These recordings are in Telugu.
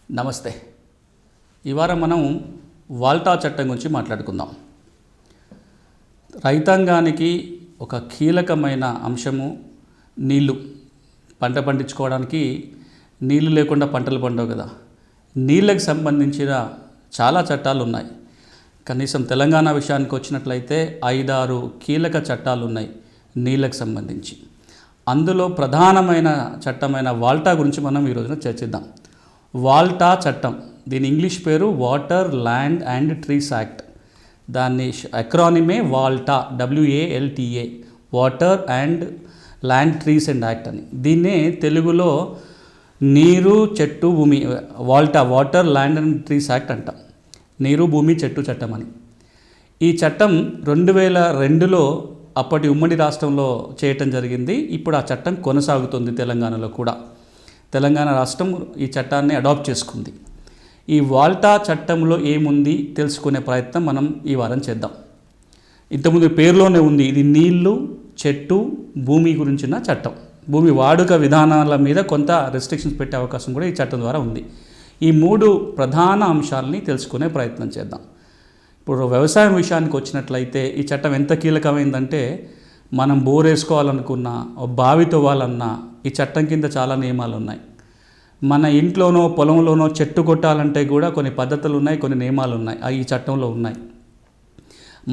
నమస్తే. ఈ వారం మనం వాల్టా చట్టం గురించి మాట్లాడుకుందాం. రైతాంగానికి ఒక కీలకమైన అంశము నీళ్లు. పంట పండించుకోవడానికి నీళ్లు లేకుండా పంటలు పండవు కదా. నీళ్ళకి సంబంధించిన చాలా చట్టాలు ఉన్నాయి. కనీసం తెలంగాణ విషయానికి వచ్చినట్లయితే 5-6 కీలక చట్టాలు ఉన్నాయి నీళ్ళకి సంబంధించి. అందులో ప్రధానమైన చట్టమైన వాల్టా గురించి మనం ఈ రోజున చర్చిద్దాం. వాల్టా చట్టం, దీని ఇంగ్లీష్ పేరు water land and trees act. దాన్ని అక్రానిమే WALTA, WALTA, water and land trees and act అని. దీన్నే తెలుగులో నీరు చెట్టు భూమి, WALTA, water land and trees act అంటాం. నీరు భూమి చెట్టు చట్టం అని. ఈ చట్టం 2002లో అప్పటి ఉమ్మడి రాష్ట్రంలో చేయటం జరిగింది. ఇప్పుడు ఆ చట్టం కొనసాగుతుంది తెలంగాణలో కూడా. తెలంగాణ రాష్ట్రం ఈ చట్టాన్ని అడాప్ట్ చేసుకుంది. ఈ వాల్టా చట్టంలో ఏముంది తెలుసుకునే ప్రయత్నం మనం ఈ వారం చేద్దాం. ఇంతకుముందు పేరులోనే ఉంది, ఇది నీళ్లు, చెట్టు, భూమి గురించిన చట్టం. భూమి వాడుక విధానాల మీద కొంత రెస్ట్రిక్షన్స్ పెట్టే అవకాశం కూడా ఈ చట్టం ద్వారా ఉంది. ఈ 3 ప్రధాన అంశాలని తెలుసుకునే ప్రయత్నం చేద్దాం. ఇప్పుడు వ్యవసాయం విషయానికి వచ్చినట్లయితే ఈ చట్టం ఎంత కీలకమైందంటే, మనం బోర్ వేసుకోవాలనుకున్నా, బావి తవ్వాలన్నా ఈ చట్టం కింద చాలా నియమాలు ఉన్నాయి. మన ఇంట్లోనో పొలంలోనో చెట్టు కొట్టాలంటే కూడా కొన్ని పద్ధతులు ఉన్నాయి, కొన్ని నియమాలు ఉన్నాయి, అవి ఈ చట్టంలో ఉన్నాయి.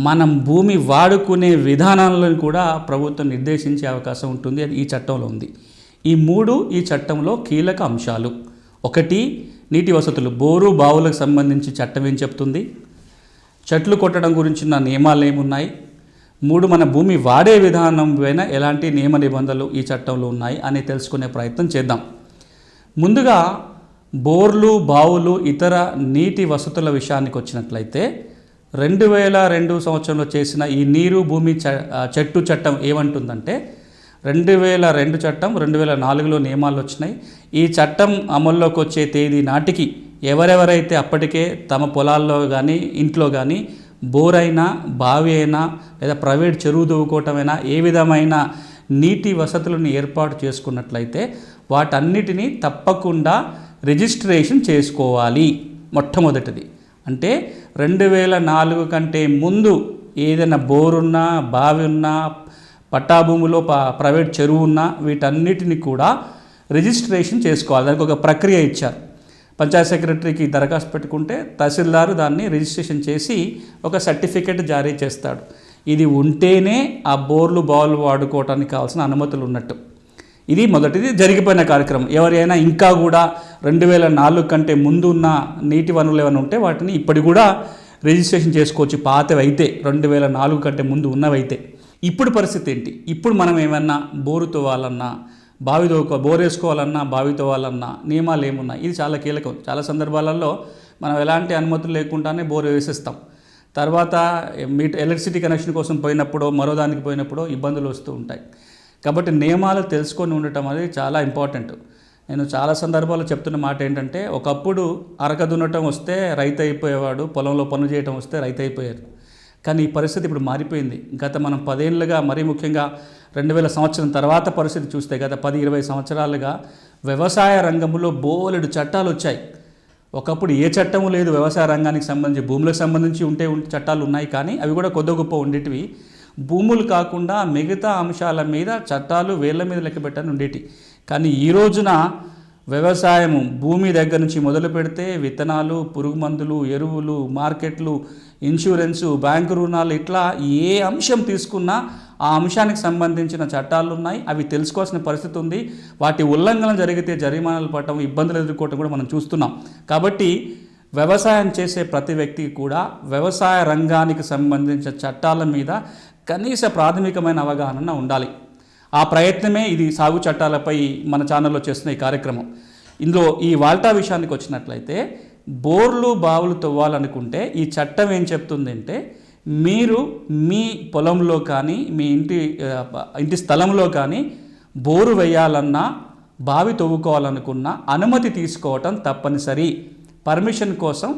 మనం భూమి వాడుకునే విధానాలను కూడా ప్రభుత్వం నిర్దేశించే అవకాశం ఉంటుంది, అది ఈ చట్టంలో ఉంది. ఈ 3 ఈ చట్టంలో కీలక అంశాలు. 1, నీటి వసతులు, బోరు బావులకు సంబంధించి చట్టం ఏం చెప్తుంది, చెట్లు కొట్టడం గురించిన నియమాలు ఏమున్నాయి, 3 మన భూమి వాడే విధానం పైన ఎలాంటి నియమ నిబంధనలు ఈ చట్టంలో ఉన్నాయి అని తెలుసుకునే ప్రయత్నం చేద్దాం. ముందుగా బోర్లు, బావులు, ఇతర నీటి వసతుల విషయానికి వచ్చినట్లయితే 2002 సంవత్సరంలో చేసిన ఈ నీరు భూమి చెట్టు చట్టం ఏమంటుందంటే, 2002 చట్టం 2004లో నియమాలు వచ్చినాయి. ఈ చట్టం అమల్లోకి వచ్చే తేదీ నాటికి ఎవరెవరైతే అప్పటికే తమ పొలాల్లో కానీ ఇంట్లో కానీ బోర్ అయినా, బావి అయినా లేదా ప్రైవేట్ చెరువు దువ్వుకోవటమైనా ఏ విధమైన నీటి వసతులను ఏర్పాటు చేసుకున్నట్లయితే వాటన్నిటినీ తప్పకుండా రిజిస్ట్రేషన్ చేసుకోవాలి. మొట్టమొదటిది అంటే 2004 కంటే ముందు ఏదైనా బోరున్నా, బావి ఉన్నా, పట్టాభూమిలో ప్రైవేట్ చెరువు ఉన్నా వీటన్నిటిని కూడా రిజిస్ట్రేషన్ చేసుకోవాలి. దానికి ఒక ప్రక్రియ ఇచ్చారు. పంచాయత్ సెక్రటరీకి దరఖాస్తు పెట్టుకుంటే తహసీల్దారు దాన్ని రిజిస్ట్రేషన్ చేసి ఒక సర్టిఫికెట్ జారీ చేస్తాడు. ఇది ఉంటేనే ఆ బోర్లు, బావులు వాడుకోవడానికి కావాల్సిన అనుమతులు ఉన్నట్టు. ఇది మొదటిది జరిగిపోయిన కార్యక్రమం. ఎవరైనా ఇంకా కూడా 2004 కంటే ముందు ఉన్న నీటి వనరులు ఏమైనా ఉంటే వాటిని ఇప్పటి కూడా రిజిస్ట్రేషన్ చేసుకోవచ్చు, పాతవి అయితే, 2004 కంటే ముందు ఉన్నవైతే. ఇప్పుడు పరిస్థితి ఏంటి? ఇప్పుడు మనం ఏమన్నా బోరు తవ్వాలన్నా, బోర్ వేసుకోవాలన్నా, బావి తవ్వాలన్నా నియమాలు ఏమున్నాయి? ఇది చాలా కీలకం. చాలా సందర్భాలలో మనం ఎలాంటి అనుమతులు లేకుండానే బోర్ వేసేస్తాం. తర్వాత ఎలక్ట్రిసిటీ కనెక్షన్ కోసం పోయినప్పుడు, మరో దానికి పోయినప్పుడు ఇబ్బందులు వస్తూ ఉంటాయి. కాబట్టి నియమాలు తెలుసుకొని ఉండటం అనేది చాలా ఇంపార్టెంట్. నేను చాలా సందర్భాల్లో చెప్తున్న మాట ఏంటంటే, ఒకప్పుడు అరక దున్నటం వస్తే రైతు అయిపోయేవాడు, పొలంలో పనులు చేయటం వస్తే రైతు అయిపోయారు. కానీ ఈ పరిస్థితి ఇప్పుడు మారిపోయింది. గత మనం 10 ఏళ్ళుగా, మరీ ముఖ్యంగా 2000 సంవత్సరం తర్వాత పరిస్థితి చూస్తే గత 10-20 సంవత్సరాలుగా వ్యవసాయ రంగంలో బోలెడు చట్టాలు వచ్చాయి. ఒకప్పుడు ఏ చట్టము లేదు వ్యవసాయ రంగానికి సంబంధించి. భూములకు సంబంధించి చట్టాలు ఉన్నాయి, కానీ అవి కూడా కొద్ది గొప్ప ఉండేటివి. భూములు కాకుండా మిగతా అంశాల మీద చట్టాలు వేళ్ల మీద లెక్క పెట్టని ఉండేటి. కానీ ఈ రోజున వ్యవసాయము భూమి దగ్గర నుంచి మొదలు పెడితే విత్తనాలు, పురుగు మందులు, ఎరువులు, మార్కెట్లు, ఇన్సూరెన్సు, బ్యాంకు రుణాలు, ఇట్లా ఏ అంశం తీసుకున్నా ఆ అంశానికి సంబంధించిన చట్టాలు ఉన్నాయి. అవి తెలుసుకోవాల్సిన పరిస్థితి ఉంది. వాటి ఉల్లంఘన జరిగితే జరిమానాలు పడటం, ఇబ్బందులు ఎదుర్కోవటం కూడా మనం చూస్తున్నాం. కాబట్టి వ్యవసాయం చేసే ప్రతి వ్యక్తికి కూడా వ్యవసాయ రంగానికి సంబంధించిన చట్టాల మీద కనీస ప్రాథమికమైన అవగాహన ఉండాలి. ఆ ప్రయత్నమే ఇది సాగు చట్టాలపై మన ఛానల్లో చేస్తున్న ఈ కార్యక్రమం. ఇందులో ఈ వాల్టా విషయానికి వచ్చినట్లయితే, బోర్లు, బావులు తవ్వాలనుకుంటే ఈ చట్టం ఏం చెప్తుంది అంటే, మీరు మీ పొలంలో కానీ, మీ ఇంటి స్థలంలో కానీ బోరు వేయాలన్నా, బావి తవ్వుకోవాలనుకున్నా అనుమతి తీసుకోవటం తప్పనిసరి. పర్మిషన్ కోసం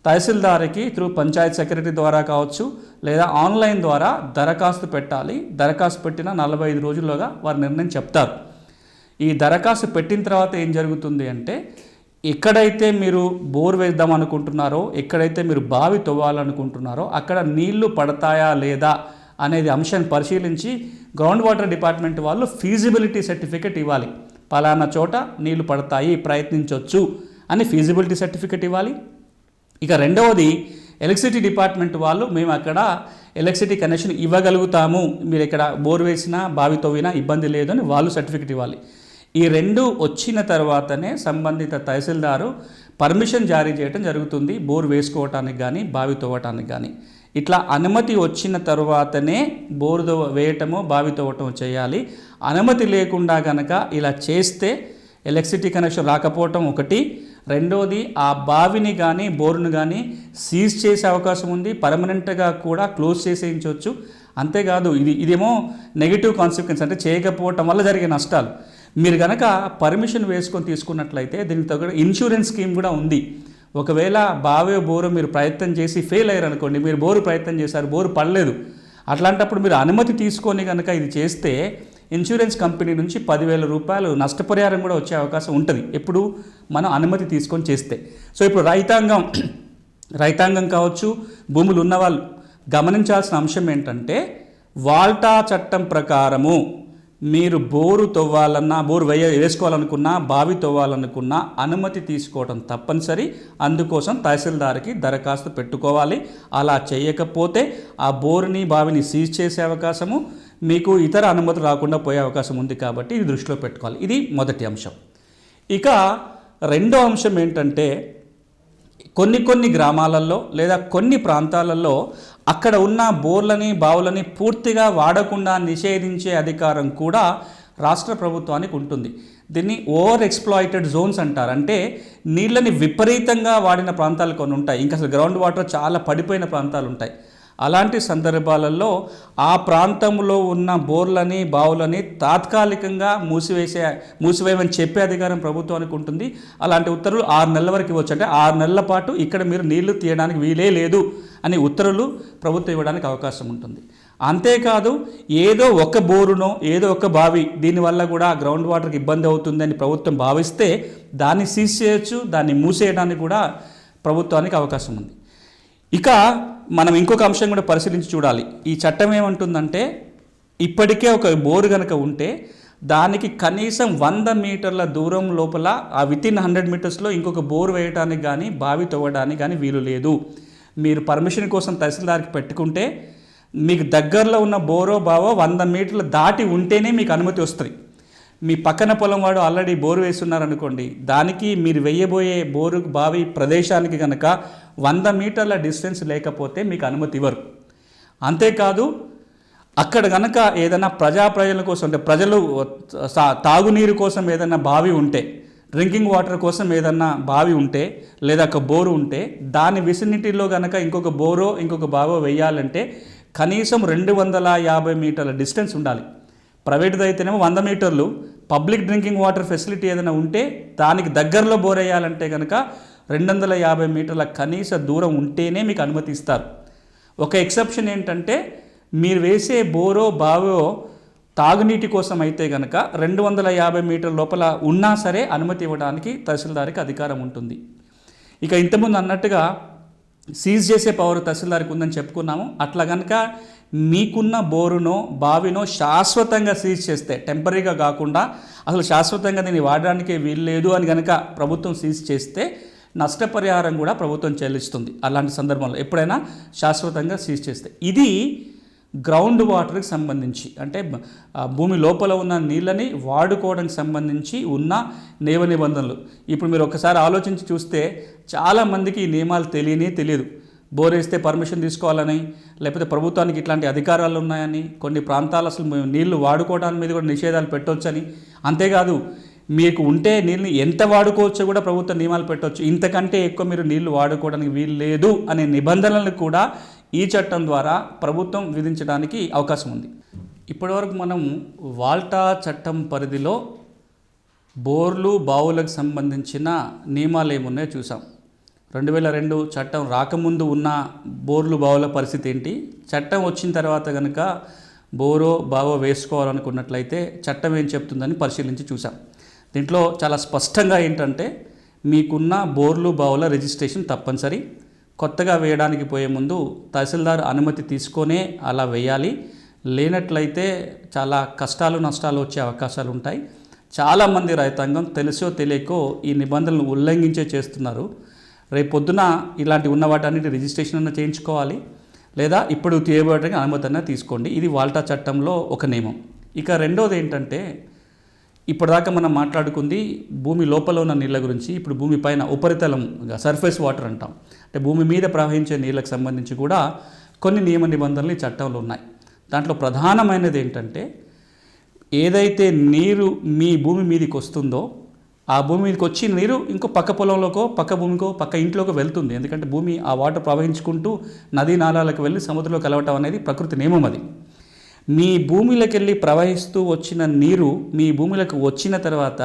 తహసీల్దార్కి త్రూ పంచాయత్ సెక్రటరీ ద్వారా కావచ్చు, లేదా ఆన్లైన్ ద్వారా దరఖాస్తు పెట్టాలి. దరఖాస్తు పెట్టిన 45 రోజుల్లోగా వారి నిర్ణయం చెప్తారు. ఈ దరఖాస్తు పెట్టిన తర్వాత ఏం జరుగుతుంది అంటే, ఎక్కడైతే మీరు బోర్ వేద్దాం అనుకుంటున్నారో, ఎక్కడైతే మీరు బావి తవ్వాలనుకుంటున్నారో అక్కడ నీళ్లు పడతాయా లేదా అనేది అంశాన్ని పరిశీలించి గ్రౌండ్ వాటర్ డిపార్ట్మెంట్ వాళ్ళు ఫీజిబిలిటీ సర్టిఫికేట్ ఇవ్వాలి. పలానా చోట నీళ్లు పడతాయి, ప్రయత్నించవచ్చు అని ఫీజిబిలిటీ సర్టిఫికేట్ ఇవ్వాలి. ఇక రెండవది, ఎలక్ట్రిసిటీ డిపార్ట్మెంట్ వాళ్ళు మేము అక్కడ ఎలక్ట్రిసిటీ కనెక్షన్ ఇవ్వగలుగుతాము, మీరు ఇక్కడ బోర్ వేసినా బావి తవ్వినా ఇబ్బంది లేదు అని వాళ్ళు సర్టిఫికేట్ ఇవ్వాలి. ఈ రెండు వచ్చిన తర్వాతనే సంబంధిత తహసీల్దారు పర్మిషన్ జారీ చేయడం జరుగుతుంది, బోర్ వేసుకోవటానికి కానీ బావి తవ్వటానికి కానీ. ఇట్లా అనుమతి వచ్చిన తర్వాతనే బోరు వేయటమో బావి తవ్వటమో చేయాలి. అనుమతి లేకుండా కనుక ఇలా చేస్తే ఎలక్ట్రిసిటీ కనెక్షన్ రాకపోవటం ఒకటి, రెండోది ఆ బావిని కానీ బోరును కానీ సీజ్ చేసే అవకాశం ఉంది, పర్మనెంట్గా కూడా క్లోజ్ చేసేయించవచ్చు. అంతేకాదు ఇదేమో నెగిటివ్ కాన్సిక్వెన్స్, అంటే చేయకపోవటం వల్ల జరిగే నష్టాలు. మీరు కనుక పర్మిషన్ వేసుకొని తీసుకున్నట్లయితే దీనికి తగ్గ ఇన్సూరెన్స్ స్కీమ్ కూడా ఉంది. ఒకవేళ బావి బోరు మీరు ప్రయత్నం చేసి ఫెయిల్ అయ్యారు అనుకోండి, మీరు బోరు ప్రయత్నం చేశారు, బోరు పడలేదు, అట్లాంటప్పుడు మీరు అనుమతి తీసుకొని కనుక ఇది చేస్తే ఇన్సూరెన్స్ కంపెనీ నుంచి 10,000 రూపాయలు నష్టపరిహారం కూడా వచ్చే అవకాశం ఉంటుంది, ఎప్పుడు మనం అనుమతి తీసుకొని చేస్తే. సో ఇప్పుడు రైతాంగం కావచ్చు, భూములు ఉన్నవాళ్ళు గమనించాల్సిన అంశం ఏంటంటే, వాల్టా చట్టం ప్రకారము మీరు బోరు తవ్వాలన్నా, బోరు వేసుకోవాలనుకున్నా, బావి తవ్వాలనుకున్నా అనుమతి తీసుకోవడం తప్పనిసరి. అందుకోసం తహసీల్దార్కి దరఖాస్తు పెట్టుకోవాలి. అలా చేయకపోతే ఆ బోరుని బావిని సీజ్ చేసే అవకాశము, మీకు ఇతర అనుమతులు రాకుండా పోయే అవకాశం ఉంది. కాబట్టి ఇది దృష్టిలో పెట్టుకోవాలి. ఇది మొదటి అంశం. ఇక రెండో అంశం ఏంటంటే, కొన్ని గ్రామాలలో లేదా కొన్ని ప్రాంతాలలో అక్కడ ఉన్న బోర్లని బావులని పూర్తిగా వాడకుండా నిషేధించే అధికారం కూడా రాష్ట్ర ప్రభుత్వానికి ఉంటుంది. దీన్ని ఓవర్ ఎక్స్ప్లాయిటెడ్ జోన్స్ అంటారు. అంటే నీళ్ళని విపరీతంగా వాడిన ప్రాంతాలు కొన్ని ఉంటాయి, ఇంకా అసలు గ్రౌండ్ వాటర్ చాలా పడిపోయిన ప్రాంతాలు ఉంటాయి. అలాంటి సందర్భాలలో ఆ ప్రాంతంలో ఉన్న బోర్లని బావులని తాత్కాలికంగా మూసివేయమని చెప్పే అధికారం ప్రభుత్వానికి ఉంటుంది. అలాంటి ఉత్తర్వులు 6 నెలల వరకు ఇవ్వచ్చు. అంటే 6 నెలల పాటు ఇక్కడ మీరు నీళ్లు తీయడానికి వీలే లేదు అని ఉత్తర్వులు ప్రభుత్వం ఇవ్వడానికి అవకాశం ఉంటుంది. అంతేకాదు, ఏదో ఒక బోరునో ఏదో ఒక బావి దీనివల్ల కూడా గ్రౌండ్ వాటర్కి ఇబ్బంది అవుతుందని ప్రభుత్వం భావిస్తే దాన్ని సీజ్ చేయొచ్చు, దాన్ని మూసేయడానికి కూడా ప్రభుత్వానికి అవకాశం ఉంది. ఇక మనం ఇంకొక అంశం కూడా పరిశీలించి చూడాలి. ఈ చట్టం ఏమంటుందంటే, ఇప్పటికే ఒక బోరు కనుక ఉంటే దానికి కనీసం 100 మీటర్ల దూరం లోపల ఆ వితిన్ 100 మీటర్స్లో ఇంకొక బోరు వేయడానికి కానీ బావి తవ్వడానికి కానీ వీలు లేదు. మీరు పర్మిషన్ కోసం తహసీల్దార్కి పెట్టుకుంటే మీకు దగ్గరలో ఉన్న బోరో బావో 100 మీటర్లు దాటి ఉంటేనే మీకు అనుమతి వస్తుంది. మీ పక్కన పొలం వాడు ఆల్రెడీ బోరు వేస్తున్నారనుకోండి, దానికి మీరు వేయబోయే బోరు బావి ప్రదేశానికి కనుక 100 మీటర్ల డిస్టెన్స్ లేకపోతే మీకు అనుమతి ఇవ్వరు. అంతేకాదు, అక్కడ కనుక ఏదైనా ప్రజల కోసం, అంటే ప్రజలు తాగునీరు కోసం ఏదైనా బావి ఉంటే, డ్రింకింగ్ వాటర్ కోసం ఏదన్నా బావి ఉంటే లేదా ఒక బోరు ఉంటే దాని విసినిటీలో కనుక ఇంకొక బోరో ఇంకొక బావో వేయాలంటే కనీసం 250 మీటర్ల డిస్టెన్స్ ఉండాలి. ప్రైవేట్ది అయితేనేమో 100 మీటర్లు. పబ్లిక్ డ్రింకింగ్ వాటర్ ఫెసిలిటీ ఏదైనా ఉంటే దానికి దగ్గరలో బోర్ వేయాలంటే కనుక 250 మీటర్ల కనీస దూరం ఉంటేనే మీకు అనుమతి ఇస్తారు. ఒక ఎక్సెప్షన్ ఏంటంటే, మీరు వేసే బోరో బావో తాగునీటి కోసం అయితే కనుక 250 మీటర్ల లోపల ఉన్నా సరే అనుమతి ఇవ్వడానికి తహసీల్దార్కి అధికారం ఉంటుంది. ఇక ఇంతకుముందు అన్నట్టుగా సీజ్ చేసే పవర్ తహసీల్దార్కి ఉందని చెప్పుకున్నాము. అట్లా కనుక మీకున్న బోరునో బావినో శాశ్వతంగా సీజ్ చేస్తే, టెంపరీగా కాకుండా అసలు శాశ్వతంగా దీన్ని వాడడానికి వీల్లేదు అని కనుక ప్రభుత్వం సీజ్ చేస్తే నష్టపరిహారం కూడా ప్రభుత్వం చెల్లిస్తుంది. అలాంటి సందర్భంలో ఎప్పుడైనా శాశ్వతంగా సీజ్ చేస్తే. ఇది గ్రౌండ్ వాటర్కి సంబంధించి, అంటే భూమి లోపల ఉన్న నీళ్ళని వాడుకోవడానికి సంబంధించి ఉన్న నియమ నిబంధనలు. ఇప్పుడు మీరు ఒకసారి ఆలోచించి చూస్తే చాలామందికి ఈ నియమాలు తెలియదు. బోర్ వేస్తే పర్మిషన్ తీసుకోవాలని, లేకపోతే ప్రభుత్వానికి ఇట్లాంటి అధికారాలు ఉన్నాయని, కొన్ని ప్రాంతాలు అసలు నీళ్లు వాడుకోవడానికి మీద కూడా నిషేధాలు పెట్టవచ్చని, అంతేకాదు మీకు ఉంటే నీళ్ళని ఎంత వాడుకోవచ్చో కూడా ప్రభుత్వ నియమాలు పెట్టవచ్చు. ఇంతకంటే ఎక్కువ మీరు నీళ్లు వాడుకోవడానికి వీలు లేదు అనే నిబంధనలను కూడా ఈ చట్టం ద్వారా ప్రభుత్వం విధించడానికి అవకాశం ఉంది. ఇప్పటివరకు మనం వాల్టా చట్టం పరిధిలో బోర్లు బావులకు సంబంధించిన నియమాలు ఏమున్నాయో చూసాం. 2002 చట్టం రాకముందు ఉన్న బోర్లు బావుల పరిస్థితి ఏంటి, చట్టం వచ్చిన తర్వాత కనుక బోరో బావో వేసుకోవాలనుకున్నట్లయితే చట్టం ఏం చెప్తుందని పరిశీలించి చూసాం. దీంట్లో చాలా స్పష్టంగా ఏంటంటే, మీకున్న బోర్లు బావుల రిజిస్ట్రేషన్ తప్పనిసరి. కొత్తగా వేయడానికి పోయే ముందు తహసీల్దార్ అనుమతి తీసుకొనే అలా వేయాలి. లేనట్లయితే చాలా కష్టాలు నష్టాలు వచ్చే అవకాశాలు ఉంటాయి. చాలామంది రైతాంగం తెలుసో తెలియకో ఈ నిబంధనలను ఉల్లంఘించే చేస్తున్నారు. రేపు పొద్దున ఇలాంటి ఉన్న వాటన్నిటి రిజిస్ట్రేషన్ అన్న చేయించుకోవాలి, లేదా ఇప్పుడు తీయబడడానికి అనుమతి అన్న తీసుకోండి. ఇది వాల్టా చట్టంలో ఒక నియమం. ఇక రెండోది ఏంటంటే, ఇప్పటిదాకా మనం మాట్లాడుకుంది భూమి లోపల ఉన్న నీళ్ళ గురించి. ఇప్పుడు భూమి పైన ఉపరితలం సర్ఫేస్ వాటర్ అంటాం, అంటే భూమి మీద ప్రవహించే నీళ్ళకు సంబంధించి కూడా కొన్ని నియమ నిబంధనలు ఈ చట్టంలో ఉన్నాయి. దాంట్లో ప్రధానమైనది ఏంటంటే, ఏదైతే నీరు మీ భూమి మీదకి వస్తుందో ఆ భూమి మీదకి వచ్చిన నీరు ఇంకో పక్క పొలంలోకో పక్క భూమికో పక్క ఇంట్లోకి వెళ్తుంది. ఎందుకంటే భూమి ఆ వాటర్ ప్రవహించుకుంటూ నదీ నాలాలకు వెళ్ళి సముద్రంలో కలవటం అనేది ప్రకృతి నియమం. అది మీ భూమిలోకి వెళ్ళి ప్రవహిస్తూ వచ్చిన నీరు మీ భూమిలోకి వచ్చిన తర్వాత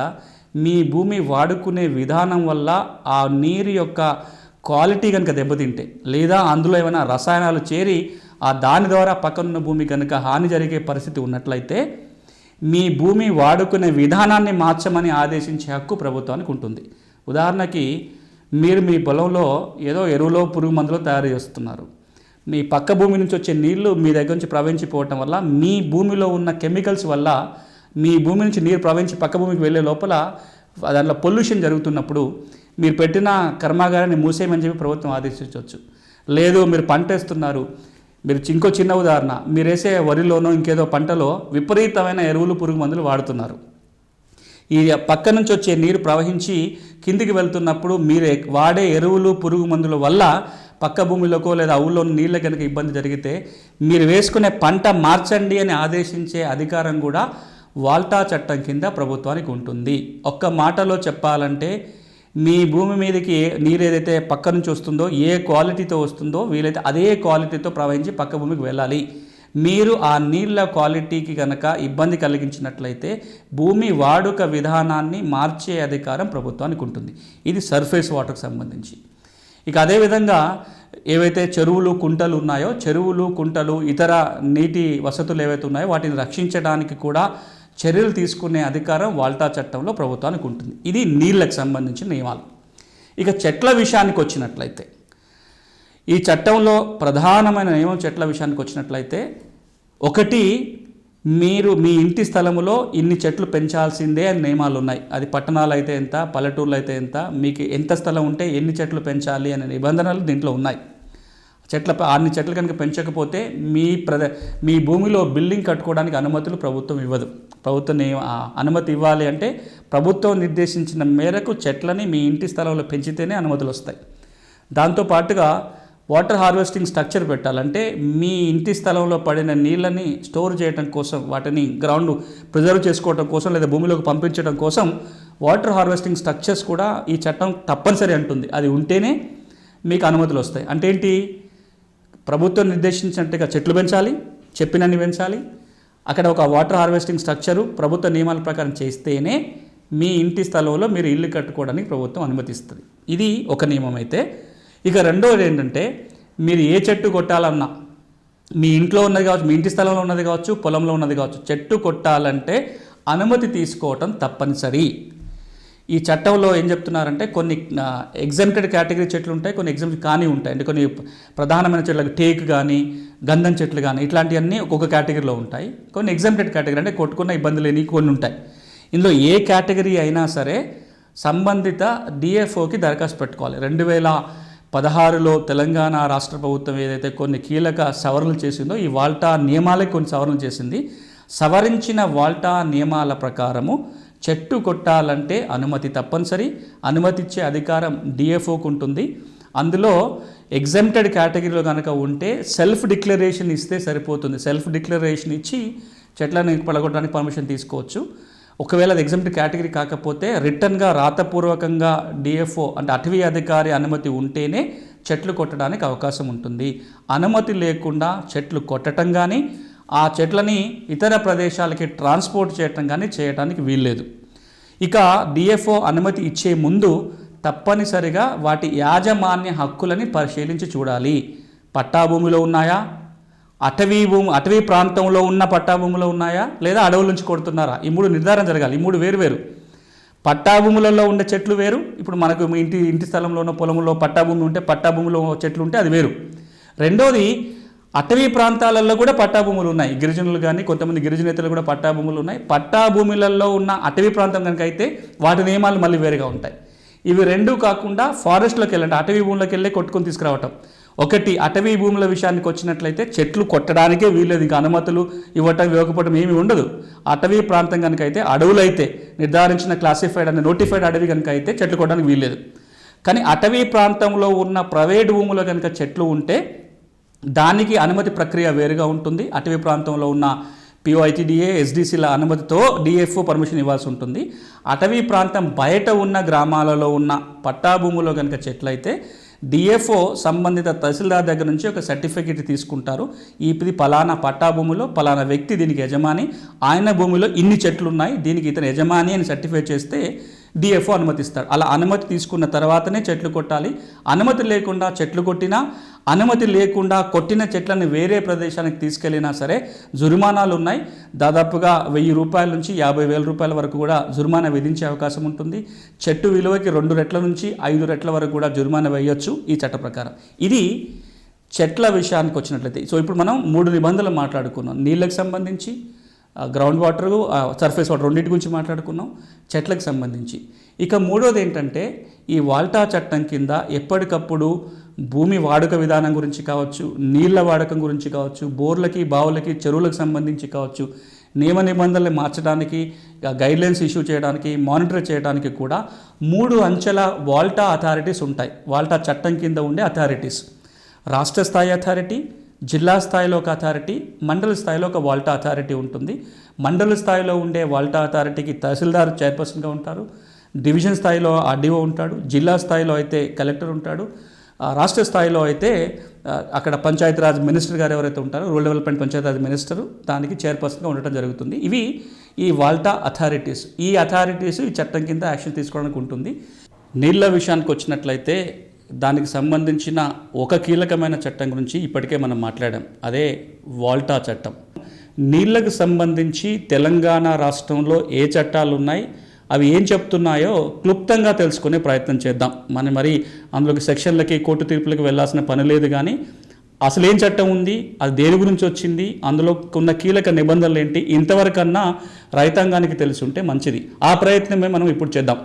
మీ భూమి వాడుకునే విధానం వల్ల ఆ నీరు యొక్క క్వాలిటీ కనుక దెబ్బతింటే, లేదా అందులో ఏమైనా రసాయనాలు చేరి ఆ దాని ద్వారా పక్కనున్న భూమి కనుక హాని జరిగే పరిస్థితి ఉన్నట్లయితే మీ భూమి వాడుకునే విధానాన్ని మార్చమని ఆదేశించే హక్కు ప్రభుత్వానికి ఉంటుంది. ఉదాహరణకి మీరు మీ పొలంలో ఏదో ఎరువులో పురుగు మందులో తయారు చేస్తున్నారు. మీ పక్క భూమి నుంచి వచ్చే నీళ్లు మీ దగ్గర నుంచి ప్రవహించిపోవటం వల్ల మీ భూమిలో ఉన్న కెమికల్స్ వల్ల మీ భూమి నుంచి నీరు ప్రవహించి పక్క భూమికి వెళ్ళే లోపల దాంట్లో పొల్యూషన్ జరుగుతున్నప్పుడు మీరు పెట్టిన కర్మాగారాన్ని మూసేయమని చెప్పి ప్రభుత్వం ఆదేశించవచ్చు. లేదు మీరు పంట వేస్తున్నారు, మీరు ఇంకో చిన్న ఉదాహరణ, మీరు వేసే వరిలోనో ఇంకేదో పంటలో విపరీతమైన ఎరువులు పురుగు మందులు వాడుతున్నారు. ఈ పక్క నుంచి వచ్చే నీరు ప్రవహించి కిందికి వెళ్తున్నప్పుడు మీరు వాడే ఎరువులు పురుగు మందుల వల్ల పక్క భూమిలోకో లేదా ఊళ్ళో నీళ్ళ కనుక ఇబ్బంది జరిగితే మీరు వేసుకునే పంట మార్చండి అని ఆదేశించే అధికారం కూడా వాల్టా చట్టం కింద ప్రభుత్వానికి ఉంటుంది. ఒక్క మాటలో చెప్పాలంటే, మీ భూమి మీదకి నీరు ఏదైతే పక్క నుంచి వస్తుందో, ఏ క్వాలిటీతో వస్తుందో వీలైతే అదే క్వాలిటీతో ప్రవహించి పక్క భూమికి వెళ్ళాలి. మీరు ఆ నీళ్ళ క్వాలిటీకి కనుక ఇబ్బంది కలిగించినట్లయితే భూమి వాడుక విధానాన్ని మార్చే అధికారం ప్రభుత్వానికి ఉంటుంది. ఇది సర్ఫేస్ వాటర్కి సంబంధించి. ఇక అదేవిధంగా ఏవైతే చెరువులు కుంటలు ఉన్నాయో, చెరువులు కుంటలు ఇతర నీటి వసతులు ఏవైతే ఉన్నాయో వాటిని రక్షించడానికి కూడా చర్యలు తీసుకునే అధికారం వాల్టా చట్టంలో ప్రభుత్వానికి ఉంటుంది. ఇది నీళ్ళకు సంబంధించిన నియమాలు. ఇక చెట్ల విషయానికి వచ్చినట్లయితే, ఈ చట్టంలో ప్రధానమైన నియమం చెట్ల విషయానికి వచ్చినట్లయితే, ఒకటి, మీరు మీ ఇంటి స్థలంలో ఇన్ని చెట్లు పెంచాల్సిందే అని నియమాలు ఉన్నాయి. అది పట్టణాలు అయితే ఎంత, పల్లెటూర్లు అయితే ఎంత, మీకు ఎంత స్థలం ఉంటే ఎన్ని చెట్లు పెంచాలి అనే నిబంధనలు దీంట్లో ఉన్నాయి. అన్ని చెట్లు కనుక పెంచకపోతే మీ భూమిలో బిల్డింగ్ కట్టుకోవడానికి అనుమతులు ప్రభుత్వం ఇవ్వదు. ప్రభుత్వం అనుమతి ఇవ్వాలి అంటే ప్రభుత్వం నిర్దేశించిన మేరకు చెట్లని మీ ఇంటి స్థలంలో పెంచితేనే అనుమతులు వస్తాయి. దాంతోపాటుగా వాటర్ హార్వెస్టింగ్ స్ట్రక్చర్ పెట్టాలంటే మీ ఇంటి స్థలంలో పడిన నీళ్ళని స్టోర్ చేయడం కోసం, వాటిని గ్రౌండ్ ప్రిజర్వ్ చేసుకోవడం కోసం లేదా భూమిలోకి పంపించడం కోసం వాటర్ హార్వెస్టింగ్ స్ట్రక్చర్స్ కూడా ఈ చట్టం తప్పనిసరి అంటుంది. అది ఉంటేనే మీకు అనుమతులు వస్తాయి. అంటే ఏంటి, ప్రభుత్వం నిర్దేశించినట్టుగా చెట్లు పెంచాలి, చెప్పినన్ని పెంచాలి, అక్కడ ఒక వాటర్ హార్వెస్టింగ్ స్ట్రక్చరు ప్రభుత్వ నియమాల ప్రకారం చేస్తేనే మీ ఇంటి స్థలంలో మీరు ఇల్లు కట్టుకోవడానికి ప్రభుత్వం అనుమతిస్తుంది. ఇది ఒక నియమం అయితే, ఇక రెండోది ఏంటంటే, మీరు ఏ చెట్టు కొట్టాలన్నా, మీ ఇంట్లో ఉన్నది కావచ్చు, మీ ఇంటి స్థలంలో ఉన్నది కావచ్చు, పొలంలో ఉన్నది కావచ్చు, చెట్టు కొట్టాలంటే అనుమతి తీసుకోవటం తప్పనిసరి. ఈ చట్టంలో ఏం చెప్తున్నారంటే, కొన్ని ఎగ్జామ్టెడ్ కేటగిరీ చెట్లు ఉంటాయి, కొన్ని ఎగ్జామ్ట్ కానీ ఉంటాయి. అంటే కొన్ని ప్రధానమైన చెట్లకు టేక్ కానీ గంధం చెట్లు కానీ ఇట్లాంటివన్నీ ఒక్కొక్క కేటగిరీలో ఉంటాయి. కొన్ని ఎగ్జామ్టెడ్ కేటగిరీ అంటే కొట్టుకున్న ఇబ్బంది లేని కొన్ని ఉంటాయి. ఇందులో ఏ కేటగిరీ అయినా సరే సంబంధిత డిఎఫ్ఓకి దరఖాస్తు పెట్టుకోవాలి. 2016లో తెలంగాణ రాష్ట్ర ప్రభుత్వం ఏదైతే కొన్ని కీలక సవరణలు చేసిందో, ఈ వాల్టా నియమాలకు కొన్ని సవరణలు చేసింది. సవరించిన వాల్టా నియమాల ప్రకారము చెట్టు కొట్టాలంటే అనుమతి తప్పనిసరి. అనుమతి ఇచ్చే అధికారం డిఎఫ్ఓకు ఉంటుంది. అందులో ఎగ్జామ్టెడ్ కేటగిరీలో కనుక ఉంటే సెల్ఫ్ డిక్లరేషన్ ఇస్తే సరిపోతుంది. సెల్ఫ్ డిక్లరేషన్ ఇచ్చి చెట్లను పడగొట్టడానికి పర్మిషన్ తీసుకోవచ్చు. ఒకవేళ అది ఎగ్జామ్టెడ్ కేటగిరీ కాకపోతే రిటర్న్గా రాతపూర్వకంగా డిఎఫ్ఓ అంటే అటవీ అధికారి అనుమతి ఉంటేనే చెట్లు కొట్టడానికి అవకాశం ఉంటుంది. అనుమతి లేకుండా చెట్లు కొట్టడం కానీ ఆ చెట్లని ఇతర ప్రదేశాలకి ట్రాన్స్పోర్ట్ చేయటం కానీ చేయడానికి వీల్లేదు. ఇక డిఎఫ్ఓ అనుమతి ఇచ్చే ముందు తప్పనిసరిగా వాటి యాజమాన్య హక్కులని పరిశీలించి చూడాలి. పట్టా భూమిలో ఉన్నాయా, అటవీ ప్రాంతంలో ఉన్న పట్టా భూమిలో ఉన్నాయా, లేదా అడవుల నుంచి కొడుతున్నారా, ఈ మూడు నిర్ధారణ జరగాలి. ఈ మూడు వేరు. పట్టా భూములలో ఉండే చెట్లు వేరు, ఇప్పుడు మనకు ఇంటి స్థలంలోనో పొలంలో పట్టా భూమి ఉంటే పట్టా భూమిలో చెట్లు ఉంటే అది వేరు. రెండోది అటవీ ప్రాంతాలలో కూడా పట్టా భూములు ఉన్నాయి. గిరిజనులు కానీ కొంతమంది గిరిజనేతలు కూడా పట్టా భూములు ఉన్నాయి. పట్టా భూములలో ఉన్న అటవీ ప్రాంతం కనుక అయితే వాటి నియమాలు మళ్ళీ వేరుగా ఉంటాయి. ఇవి రెండూ కాకుండా ఫారెస్ట్లోకి వెళ్ళండి, అటవీ భూములకు వెళ్ళి కొట్టుకొని తీసుకురావటం. ఒకటి, అటవీ భూముల విషయానికి వచ్చినట్లయితే చెట్లు కొట్టడానికే వీలేదు, ఇంకా అనుమతులు ఇవ్వకపోవడం ఏమీ ఉండదు. అటవీ ప్రాంతం కనుక అయితే, అడవులైతే నిర్ధారించిన క్లాసిఫైడ్ అని నోటిఫైడ్ అడవి కనుక అయితే చెట్లు కొట్టడానికి వీల్లేదు. కానీ అటవీ ప్రాంతంలో ఉన్న ప్రైవేట్ భూములు కనుక చెట్లు ఉంటే దానికి అనుమతి ప్రక్రియ వేరుగా ఉంటుంది. అటవీ ప్రాంతంలో ఉన్న పిఓఐటీడీఏ ఎస్డిసిల అనుమతితో డిఎఫ్ఓ పర్మిషన్ ఇవ్వాల్సి ఉంటుంది. అటవీ ప్రాంతం బయట ఉన్న గ్రామాలలో ఉన్న పట్టా భూములో కనుక చెట్లయితే డిఎఫ్ఓ సంబంధిత తహసీల్దార్ దగ్గర నుంచి ఒక సర్టిఫికేట్ తీసుకుంటారు. ఇది పలానా పట్టా భూమిలో పలానా వ్యక్తి దీనికి యజమాని, ఆయన భూమిలో ఇన్ని చెట్లు ఉన్నాయి, దీనికి ఇతను యజమాని అని సర్టిఫై చేస్తే డిఎఫ్ఓ అనుమతిస్తాడు. అలా అనుమతి తీసుకున్న తర్వాతనే చెట్లు కొట్టాలి. అనుమతి లేకుండా చెట్లు కొట్టినా, అనుమతి లేకుండా కొట్టిన చెట్లను వేరే ప్రదేశానికి తీసుకెళ్ళినా సరే జుర్మానాలు ఉన్నాయి. దాదాపుగా 1000 రూపాయల నుంచి 50,000 రూపాయల వరకు కూడా జుర్మానా విధించే అవకాశం ఉంటుంది. చెట్టు విలువకి 2 రెట్ల నుంచి 5 రెట్ల వరకు కూడా జుర్మానా వేయొచ్చు ఈ చట్ట ప్రకారం. ఇది చెట్ల విషయానికి వచ్చినట్లయితే. సో ఇప్పుడు మనం 3 నిబంధనలు మాట్లాడుకున్నాం. నీళ్ళకి సంబంధించి, గ్రౌండ్ వాటర్, సర్ఫేస్ వాటర్ రెండింటి గురించి మాట్లాడుకున్నాం, చెట్లకు సంబంధించి. ఇక మూడోది ఏంటంటే ఈ వాల్టా చట్టం కింద ఎప్పటికప్పుడు భూమి వాడుక విధానం గురించి కావచ్చు, నీళ్ల వాడకం గురించి కావచ్చు, బోర్లకి బావులకి చెరువులకు సంబంధించి కావచ్చు, నియమ నిబంధనలు మార్చడానికి, గైడ్లైన్స్ ఇష్యూ చేయడానికి, మానిటర్ చేయడానికి కూడా 3 అంచెల వాల్టా అథారిటీస్ ఉంటాయి. వాల్టా చట్టం కింద ఉండే అథారిటీస్: రాష్ట్ర స్థాయి అథారిటీ, జిల్లా స్థాయిలో ఒక అథారిటీ, మండల స్థాయిలో ఒక వాల్టా అథారిటీ ఉంటుంది. మండల స్థాయిలో ఉండే వాల్టా అథారిటీకి తహసీల్దార్ చైర్పర్సన్గా ఉంటారు. డివిజన్ స్థాయిలో ఆర్డీఓ ఉంటాడు. జిల్లా స్థాయిలో అయితే కలెక్టర్ ఉంటాడు. రాష్ట్ర స్థాయిలో అయితే అక్కడ పంచాయతీరాజ్ మినిస్టర్ గారు ఎవరైతే ఉంటారో, రూరల్ డెవలప్మెంట్ పంచాయతీరాజ్ మినిస్టరు దానికి చైర్పర్సన్గా ఉండటం జరుగుతుంది. ఇవి ఈ వాల్టా అథారిటీస్. ఈ అథారిటీస్ ఈ చట్టం కింద యాక్షన్ తీసుకోవడానికి ఉంటుంది. నీళ్ళ విషయానికి వచ్చినట్లయితే దానికి సంబంధించిన ఒక కీలకమైన చట్టం గురించి ఇప్పటికే మనం మాట్లాడాం, అదే వాల్టా చట్టం. నీళ్లకు సంబంధించి తెలంగాణ రాష్ట్రంలో ఏ చట్టాలు ఉన్నాయి, అవి ఏం చెప్తున్నాయో క్లుప్తంగా తెలుసుకునే ప్రయత్నం చేద్దాం. మరి అందులోకి సెక్షన్లకి, కోర్టు తీర్పులకి వెళ్ళాల్సిన పని లేదు. కానీ అసలు ఏం చట్టం ఉంది, అది దేని గురించి వచ్చింది, అందులో ఉన్న కీలక నిబంధనలు ఏంటి, ఇంతవరకన్నా రైతాంగానికి తెలిసి ఉంటే మంచిది. ఆ ప్రయత్నమే మనం ఇప్పుడు చేద్దాం.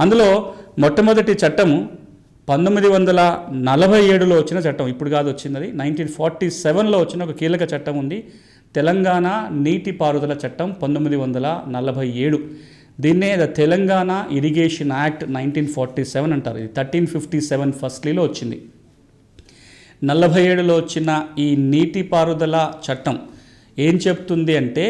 అందులో మొట్టమొదటి చట్టము 1947లో వచ్చిన చట్టం, ఇప్పుడు కాదు వచ్చింది, 1947లో వచ్చిన ఒక కీలక చట్టం ఉంది, తెలంగాణ నీటిపారుదల చట్టం 1947. దీన్నే ద తెలంగాణ ఇరిగేషన్ యాక్ట్ 1947 అంటారు. ఇది 1357 ఫస్ట్లీలో వచ్చింది. 47లో వచ్చిన ఈ నీటిపారుదల చట్టం ఏం చెప్తుంది అంటే,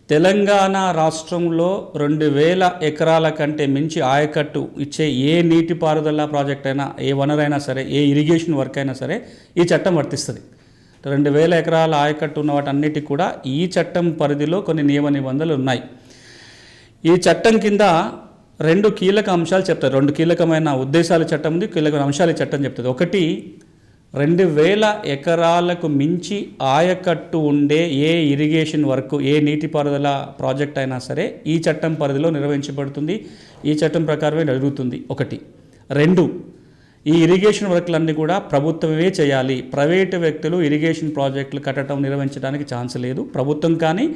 తెలంగాణ రాష్ట్రంలో 2000 ఎకరాల కంటే మించి ఆయకట్టు ఇచ్చే ఏ నీటిపారుదల ప్రాజెక్ట్ అయినా, ఏ వనరైనా సరే, ఏ ఇరిగేషన్ వర్క్ అయినా సరే ఈ చట్టం వర్తిస్తుంది. 2000 ఎకరాల ఆయకట్టు ఉన్న వాటన్నిటికీ కూడా ఈ చట్టం పరిధిలో కొన్ని నియమ నిబంధనలు ఉన్నాయి. ఈ చట్టం కింద 2 కీలక అంశాలు చెప్తారు. 2 కీలకమైన ఉద్దేశాల చట్టం ఉంది, కీలకమైన అంశాల చట్టం చెప్తుంది. ఒకటి, 2000 ఎకరాలకు మించి ఆయకట్టు ఉండే ఏ ఇరిగేషన్ వర్క్, ఏ నీటిపారుదల ప్రాజెక్ట్ అయినా సరే ఈ చట్టం పరిధిలో నిర్వహించబడుతుంది. ఈ చట్టం ప్రకారమే జరుగుతుంది. 1. 2, ఈ ఇరిగేషన్ వర్క్లన్నీ కూడా ప్రభుత్వమే చేయాలి. ప్రైవేటు వ్యక్తులు ఇరిగేషన్ ప్రాజెక్టులు కట్టడం, నిర్వహించడానికి ఛాన్స్ లేదు. ప్రభుత్వం కానీ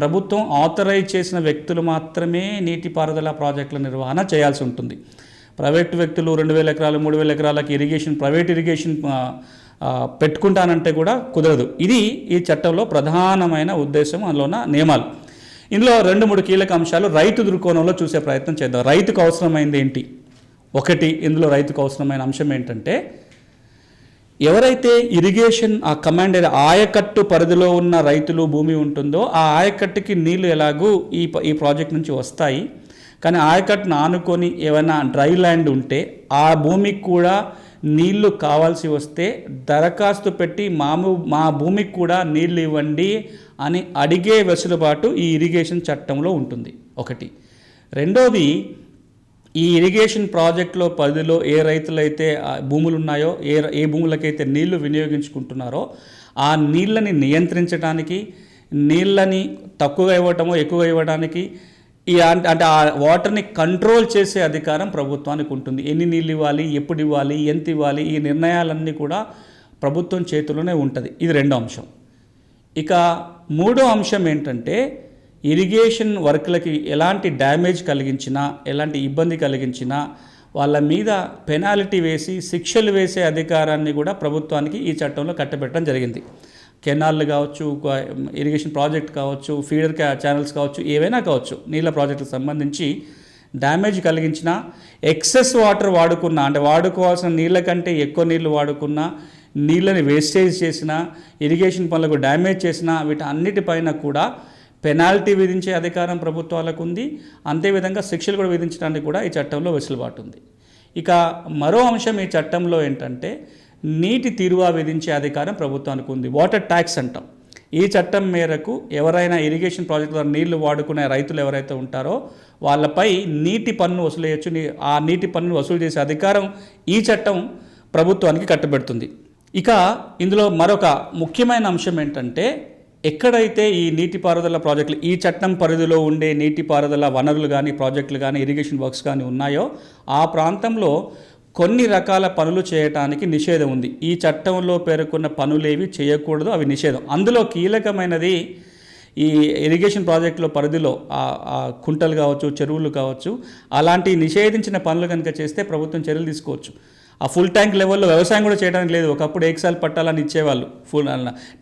ప్రభుత్వం ఆథరైజ్ చేసిన వ్యక్తులు మాత్రమే నీటిపారుదల ప్రాజెక్టుల నిర్వహణ చేయాల్సి ఉంటుంది. ప్రైవేటు వ్యక్తులు 2000 ఎకరాలు 3000 ఎకరాలకి ప్రైవేట్ ఇరిగేషన్ పెట్టుకుంటానంటే కూడా కుదరదు. ఇది ఈ చట్టంలో ప్రధానమైన ఉద్దేశం, అందులో ఉన్న నియమాలు. ఇందులో 2-3 కీలక అంశాలు రైతు దృక్కోణంలో చూసే ప్రయత్నం చేద్దాం. రైతుకు అవసరమైంది ఏంటి? 1, ఇందులో రైతుకు అవసరమైన అంశం ఏంటంటే, ఎవరైతే ఇరిగేషన్ ఆ కమాండ్ ఆయకట్టు పరిధిలో ఉన్న రైతులు భూమి ఉంటుందో ఆ ఆయకట్టుకి నీళ్లు ఎలాగూ ఈ ప్రాజెక్ట్ నుంచి వస్తాయి. కానీ ఆయకట్టును ఆనుకొని ఏమైనా డ్రై ల్యాండ్ ఉంటే ఆ భూమికి కూడా నీళ్లు కావాల్సి వస్తే దరఖాస్తు పెట్టి మా భూమికి కూడా నీళ్లు ఇవ్వండి అని అడిగే వెసులుబాటు ఈ ఇరిగేషన్ చట్టంలో ఉంటుంది. 1. రెండోది, ఈ ఇరిగేషన్ ప్రాజెక్టులో పరిధిలో ఏ రైతులైతే భూములు ఉన్నాయో, ఏ భూములకైతే నీళ్లు వినియోగించుకుంటున్నారో ఆ నీళ్ళని నియంత్రించడానికి, నీళ్ళని తక్కువగా ఇవ్వటమో ఎక్కువగా ఇవ్వడానికి అంటే ఆ వాటర్ని కంట్రోల్ చేసే అధికారం ప్రభుత్వానికి ఉంటుంది. ఎన్ని నీళ్ళు ఇవ్వాలి, ఎప్పుడు ఇవ్వాలి, ఎంత ఇవ్వాలి, ఈ నిర్ణయాలన్నీ కూడా ప్రభుత్వం చేతిలోనే ఉంటుంది. ఇది రెండో అంశం. ఇక మూడో అంశం ఏంటంటే ఇరిగేషన్ వర్క్లకి ఎలాంటి డ్యామేజ్ కలిగించినా, ఎలాంటి ఇబ్బంది కలిగించినా వాళ్ళ మీద పెనాల్టీ వేసి శిక్షలు వేసే అధికారాన్ని కూడా ప్రభుత్వానికి ఈ చట్టంలో కట్టబెట్టడం జరిగింది. కెనాల్లు కావచ్చు, ఇరిగేషన్ ప్రాజెక్ట్ కావచ్చు, ఫీడర్ ఛానల్స్ కావచ్చు, ఏవైనా కావచ్చు, నీళ్ళ ప్రాజెక్టులకు సంబంధించి డ్యామేజ్ కలిగించిన, ఎక్సెస్ వాటర్ వాడుకున్నా, అంటే వాడుకోవాల్సిన నీళ్ళ కంటే ఎక్కువ నీళ్ళు వాడుకున్నా, నీళ్ళని వేస్టేజ్ చేసినా, ఇరిగేషన్ పనులకు డ్యామేజ్ చేసినా, వీటన్నిటిపైన కూడా పెనాల్టీ విధించే అధికారం ప్రభుత్వాలకు ఉంది. అంతేవిధంగా శిక్షలు కూడా విధించడానికి కూడా ఈ చట్టంలో వెసులుబాటు ఉంది. ఇక మరో అంశం ఈ చట్టంలో ఏంటంటే నీటి తీరువా విధించే అధికారం ప్రభుత్వానికి ఉంది. వాటర్ ట్యాక్స్ అంటాం. ఈ చట్టం మేరకు ఎవరైనా ఇరిగేషన్ ప్రాజెక్టులో నీళ్లు వాడుకునే రైతులు ఎవరైతే ఉంటారో వాళ్ళపై నీటి పన్ను వసూలు చేయొచ్చు. ఆ నీటి పన్ను వసూలు చేసే అధికారం ఈ చట్టం ప్రభుత్వానికి కట్టబెడుతుంది. ఇక ఇందులో మరొక ముఖ్యమైన అంశం ఏంటంటే ఎక్కడైతే ఈ నీటిపారుదల ప్రాజెక్టులు, ఈ చట్టం పరిధిలో ఉండే నీటిపారుదల వనరులు కానీ, ప్రాజెక్టులు కానీ, ఇరిగేషన్ వర్క్స్ కానీ ఉన్నాయో ఆ ప్రాంతంలో కొన్ని రకాల పనులు చేయటానికి నిషేధం ఉంది. ఈ చట్టంలో పేర్కొన్న పనులేవి చేయకూడదు, అవి నిషేధం. అందులో కీలకమైనది ఈ ఇరిగేషన్ ప్రాజెక్టులో పరిధిలో కుంటలు కావచ్చు, చెరువులు కావచ్చు, అలాంటి నిషేధించిన పనులు కనుక చేస్తే ప్రభుత్వం చర్యలు తీసుకోవచ్చు. ఆ ఫుల్ ట్యాంక్ లెవెల్లో వ్యవసాయం కూడా చేయడానికి లేదు. ఒకప్పుడు ఏకసాలు పట్టాలని ఇచ్చేవాళ్ళు. ఫుల్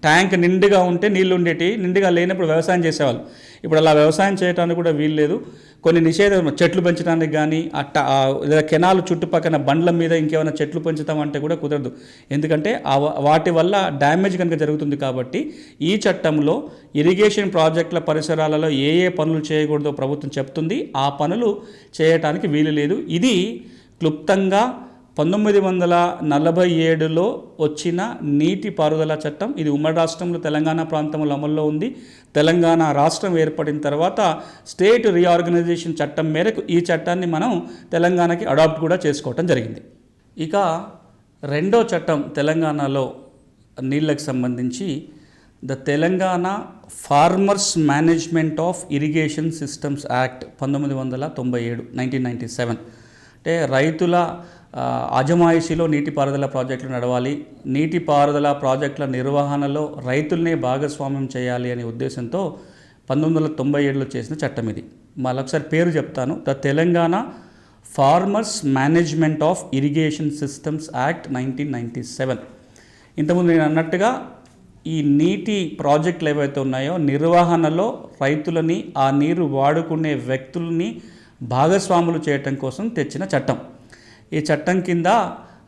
ట్యాంక్ నిండుగా ఉంటే నీళ్ళు ఉండేటి, నిండుగా లేనప్పుడు వ్యవసాయం చేసేవాళ్ళు. ఇప్పుడు అలా వ్యవసాయం చేయడానికి కూడా వీలు లేదు. కొన్ని నిషేధం, చెట్లు పెంచడానికి కానీ, లేదా కెనాల్ చుట్టుపక్కల బండ్ల మీద ఇంకేమైనా చెట్లు పెంచుతామంటే కూడా కుదరదు. ఎందుకంటే వాటి వల్ల డ్యామేజ్ కనుక జరుగుతుంది. కాబట్టి ఈ చట్టంలో ఇరిగేషన్ ప్రాజెక్టుల పరిసరాలలో ఏ ఏ పనులు చేయకూడదో ప్రభుత్వం చెప్తుంది. ఆ పనులు చేయటానికి వీలు లేదు. ఇది క్లుప్తంగా 1947లో వచ్చిన నీటిపారుదల చట్టం. ఇది ఉమ్మడి రాష్ట్రంలో తెలంగాణ ప్రాంతంలో అమల్లో ఉంది. తెలంగాణ రాష్ట్రం ఏర్పడిన తర్వాత స్టేట్ రీఆర్గనైజేషన్ చట్టం మేరకు ఈ చట్టాన్ని మనం తెలంగాణకి అడాప్ట్ కూడా చేసుకోవటం జరిగింది. ఇక రెండో చట్టం తెలంగాణలో నీళ్ళకి సంబంధించి the Telangana farmers management of irrigation systems act 1997, 1997. అంటే రైతుల అజమాయిషీలో నీటిపారుదల ప్రాజెక్టులు నడవాలి, నీటిపారుదల ప్రాజెక్టుల నిర్వహణలో రైతుల్నే భాగస్వామ్యం చేయాలి అనే ఉద్దేశంతో 1997లో చేసిన చట్టం ఇది. మళ్ళొకసారి పేరు చెప్తాను. The Telangana farmers management of irrigation systems act 1997. ఇంతకుముందు నేను అన్నట్టుగా ఈ నీటి ప్రాజెక్టులు ఏవైతే ఉన్నాయో నిర్వహణలో రైతులని, ఆ నీరు వాడుకునే వ్యక్తులని భాగస్వాములు చేయటం కోసం తెచ్చిన చట్టం. ఈ చట్టం కింద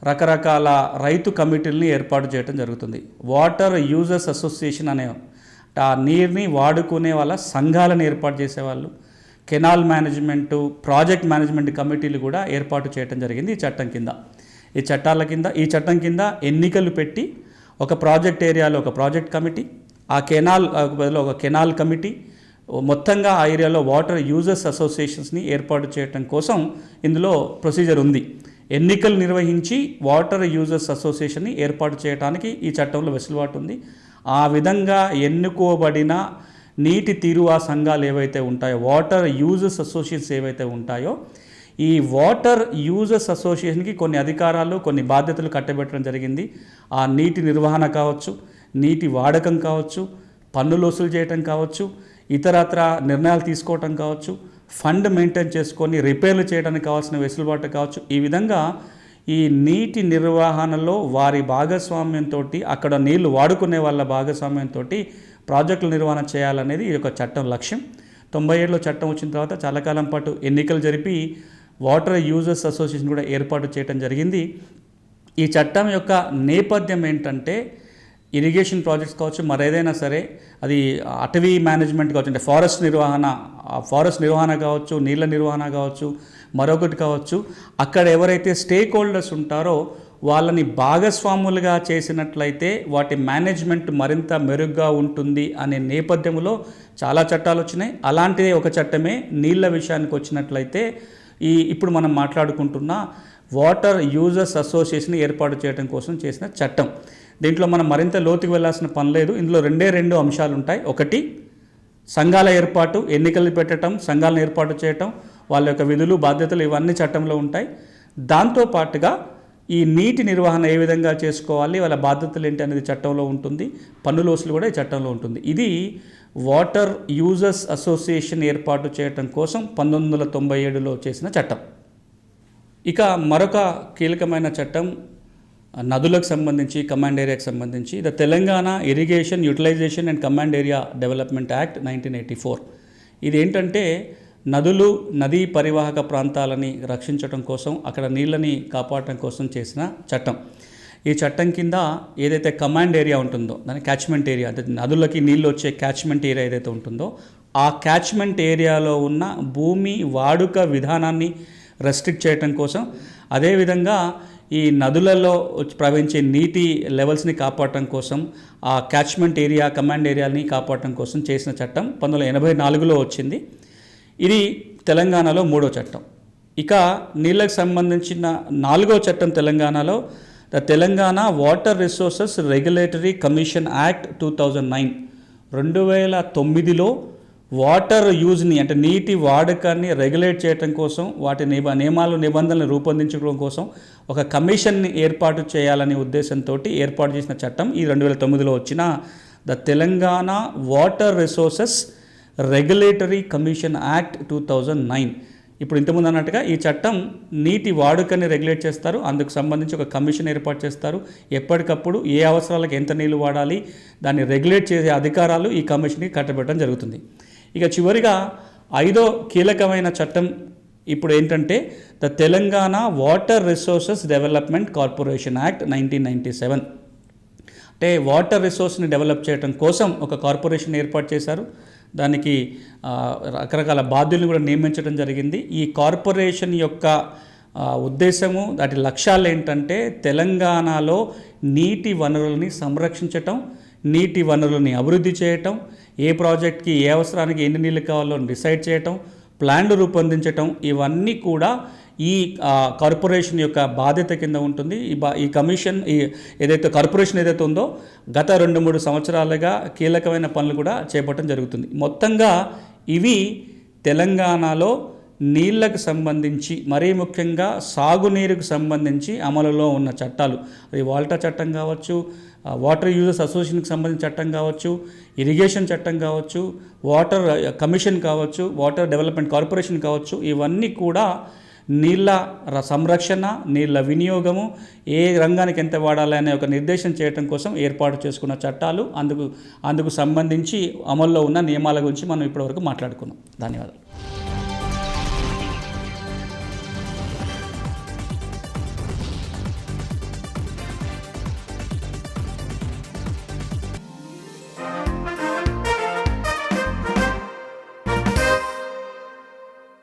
రకరకాల రైతు కమిటీలని ఏర్పాటు చేయడం జరుగుతుంది. వాటర్ యూజర్స్ అసోసియేషన్ అనే ఆ నీరుని వాడుకునే వాళ్ళ సంఘాలను ఏర్పాటు చేసేవాళ్ళు, కెనాల్ మేనేజ్మెంటు, ప్రాజెక్ట్ మేనేజ్మెంట్ కమిటీలు కూడా ఏర్పాటు చేయడం జరిగింది ఈ చట్టం కింద. ఈ చట్టం కింద ఎన్నికలు పెట్టి ఒక ప్రాజెక్ట్ ఏరియాలో ఒక ప్రాజెక్ట్ కమిటీ, ఆ కెనాల్ బదులు ఒక కెనాల్ కమిటీ, మొత్తంగా ఆ ఏరియాలో వాటర్ యూజర్స్ అసోసియేషన్స్ని ఏర్పాటు చేయడం కోసం ఇందులో ప్రొసీజర్ ఉంది. ఎన్నికలు నిర్వహించి వాటర్ యూజర్స్ అసోసియేషన్ని ఏర్పాటు చేయడానికి ఈ చట్టంలో వెసులుబాటు ఉంది. ఆ విధంగా ఎన్నుకోబడిన నీటి తీరువా సంఘాలు ఏవైతే ఉంటాయో, వాటర్ యూజర్స్ అసోసియేషన్స్ ఏవైతే ఉంటాయో, ఈ వాటర్ యూజర్స్ అసోసియేషన్కి కొన్ని అధికారాలు, కొన్ని బాధ్యతలు కట్టబెట్టడం జరిగింది. ఆ నీటి నిర్వహణ కావచ్చు, నీటి వాడకం కావచ్చు, పన్నులు వసూలు చేయటం కావచ్చు, ఇతరత్ర నిర్ణయాలు తీసుకోవటం కావచ్చు, ఫండ్ మెయింటైన్ చేసుకొని రిపేర్లు చేయడానికి కావాల్సిన వెసులుబాటు కావచ్చు. ఈ విధంగా ఈ నీటి నిర్వహణలో వారి భాగస్వామ్యంతో, అక్కడ నీళ్లు వాడుకునే వాళ్ళ భాగస్వామ్యంతో ప్రాజెక్టుల నిర్వహణ చేయాలనేది ఈ యొక్క చట్టం లక్ష్యం. 97లో చట్టం వచ్చిన తర్వాత చాలా కాలం పాటు ఎన్నికలు జరిపి వాటర్ యూజర్స్ అసోసియేషన్ కూడా ఏర్పాటు చేయడం జరిగింది. ఈ చట్టం యొక్క నేపథ్యం ఏంటంటే ఇరిగేషన్ ప్రాజెక్ట్స్ కావచ్చు, మరేదైనా సరే, అది అటవీ మేనేజ్మెంట్ కావచ్చు, అంటే ఫారెస్ట్ నిర్వహణ కావచ్చు, నీళ్ళ నిర్వహణ కావచ్చు, మరొకటి కావచ్చు, అక్కడ ఎవరైతే స్టేక్ హోల్డర్స్ ఉంటారో వాళ్ళని భాగస్వాములుగా చేసినట్లయితే వాటి మేనేజ్మెంట్ మరింత మెరుగ్గా ఉంటుంది అనే నేపథ్యంలో చాలా చట్టాలు వచ్చినాయి. అలాంటిదే ఒక చట్టమే నీళ్ళ విషయానికి వచ్చినట్లయితే ఇప్పుడు మనం మాట్లాడుకుంటున్న వాటర్ యూజర్స్ అసోసియేషన్ ఏర్పాటు చేయడం కోసం చేసిన చట్టం. దీంట్లో మనం మరింత లోతుకు వెళ్ళాల్సిన పని లేదు. ఇందులో రెండు అంశాలు ఉంటాయి. ఒకటి, సంఘాల ఏర్పాటు, ఎన్నికలు పెట్టడం, సంఘాలను ఏర్పాటు చేయటం, వాళ్ళ యొక్క విధులు బాధ్యతలు ఇవన్నీ చట్టంలో ఉంటాయి. దాంతోపాటుగా ఈ నీటి నిర్వహణ ఏ విధంగా చేసుకోవాలి, వాళ్ళ బాధ్యతలు ఏంటి అనేది చట్టంలో ఉంటుంది. పన్నుల వసూలు కూడా ఈ చట్టంలో ఉంటుంది. ఇది వాటర్ యూజర్స్ అసోసియేషన్ ఏర్పాటు చేయటం కోసం 1997లో చేసిన చట్టం. ఇక మరొక కీలకమైన చట్టం నదులకు సంబంధించి, కమాండ్ ఏరియాకి సంబంధించి the Telangana irrigation utilisation and command area development act 1984. ఇది ఏంటంటే నదులు, నదీ పరివాహక ప్రాంతాలని రక్షించడం కోసం, అక్కడ నీళ్ళని కాపాడటం కోసం చేసిన చట్టం. ఈ చట్టం కింద ఏదైతే కమాండ్ ఏరియా ఉంటుందో, దాని క్యాచ్మెంట్ ఏరియా, అంటే నదులకి నీళ్ళు వచ్చే క్యాచ్మెంట్ ఏరియా ఏదైతే ఉంటుందో, ఆ క్యాచ్మెంట్ ఏరియాలో ఉన్న భూమి వాడుక విధానాన్ని రెస్ట్రిక్ట్ చేయటం కోసం, అదేవిధంగా ఈ నదులలో ప్రవహించే నీటి లెవెల్స్ని కాపాడటం కోసం, ఆ క్యాచ్మెంట్ ఏరియా, కమాండ్ ఏరియాని కాపాడటం కోసం చేసిన చట్టం 1984లో వచ్చింది. ఇది తెలంగాణలో 3వ చట్టం. ఇక నీళ్ళకు సంబంధించిన 4వ చట్టం తెలంగాణలో the Telangana water resources regulatory commission act 2009. 2009లో వాటర్ యూజ్ని, అంటే నీటి వాడకాన్ని రెగ్యులేట్ చేయడం కోసం, వాటి నియమాలు నిబంధనలు రూపొందించడం కోసం ఒక కమిషన్ని ఏర్పాటు చేయాలనే ఉద్దేశంతో ఏర్పాటు చేసిన చట్టం ఈ 2009లో వచ్చిన the Telangana water resources regulatory commission act 2009. ఇప్పుడు ఇంతకుముందు అన్నట్టుగా ఈ చట్టం నీటి వాడుకని రెగ్యులేట్ చేస్తారు. అందుకు సంబంధించి ఒక కమిషన్ ఏర్పాటు చేస్తారు. ఎప్పటికప్పుడు ఏ అవసరాలకు ఎంత నీళ్లు వాడాలి, దాన్ని రెగ్యులేట్ చేసే అధికారాలు ఈ కమిషన్కి కట్టబెట్టడం జరుగుతుంది. ఇక చివరిగా 5వ కీలకమైన చట్టం ఇప్పుడు ఏంటంటే the Telangana water resources development corporation act 1997. అంటే వాటర్ రిసోర్స్ని డెవలప్ చేయడం కోసం ఒక కార్పొరేషన్ ఏర్పాటు చేశారు. దానికి రకరకాల బాధ్యులను కూడా నియమించడం జరిగింది. ఈ కార్పొరేషన్ యొక్క ఉద్దేశము, వాటి లక్ష్యాలు ఏంటంటే తెలంగాణలో నీటి వనరులని సంరక్షించటం, నీటి వనరులని అభివృద్ధి చేయటం, ఏ ప్రాజెక్ట్కి ఏ అవసరానికి ఎన్ని నీళ్ళు కావాలో డిసైడ్ చేయటం, ప్లాన్లు రూపొందించటం, ఇవన్నీ కూడా ఈ కార్పొరేషన్ యొక్క బాధ్యత కింద ఉంటుంది. ఈ కమిషన్, ఏదైతే కార్పొరేషన్ ఏదైతే ఉందో గత 2-3 సంవత్సరాలుగా కీలకమైన పనులు కూడా చేపట్టడం జరుగుతుంది. మొత్తంగా ఇవి తెలంగాణలో నీళ్లకు సంబంధించి, మరీ ముఖ్యంగా సాగునీరుకు సంబంధించి అమలులో ఉన్న చట్టాలు. అది వాల్టా చట్టం కావచ్చు, వాటర్ యూజర్స్ అసోసియేషన్కి సంబంధించిన చట్టం కావచ్చు, ఇరిగేషన్ చట్టం కావచ్చు, వాటర్ కమిషన్ కావచ్చు, వాటర్ డెవలప్మెంట్ కార్పొరేషన్ కావచ్చు, ఇవన్నీ కూడా నీళ్ళ సంరక్షణ, నీళ్ళ వినియోగము, ఏ రంగానికి ఎంత వాడాలి అనే ఒక నిర్దేశం చేయడం కోసం ఏర్పాటు చేసుకున్న చట్టాలు. అందుకు సంబంధించి అమల్లో ఉన్న నియమాల గురించి మనం ఇప్పటివరకు మాట్లాడుకున్నాం. ధన్యవాదాలు.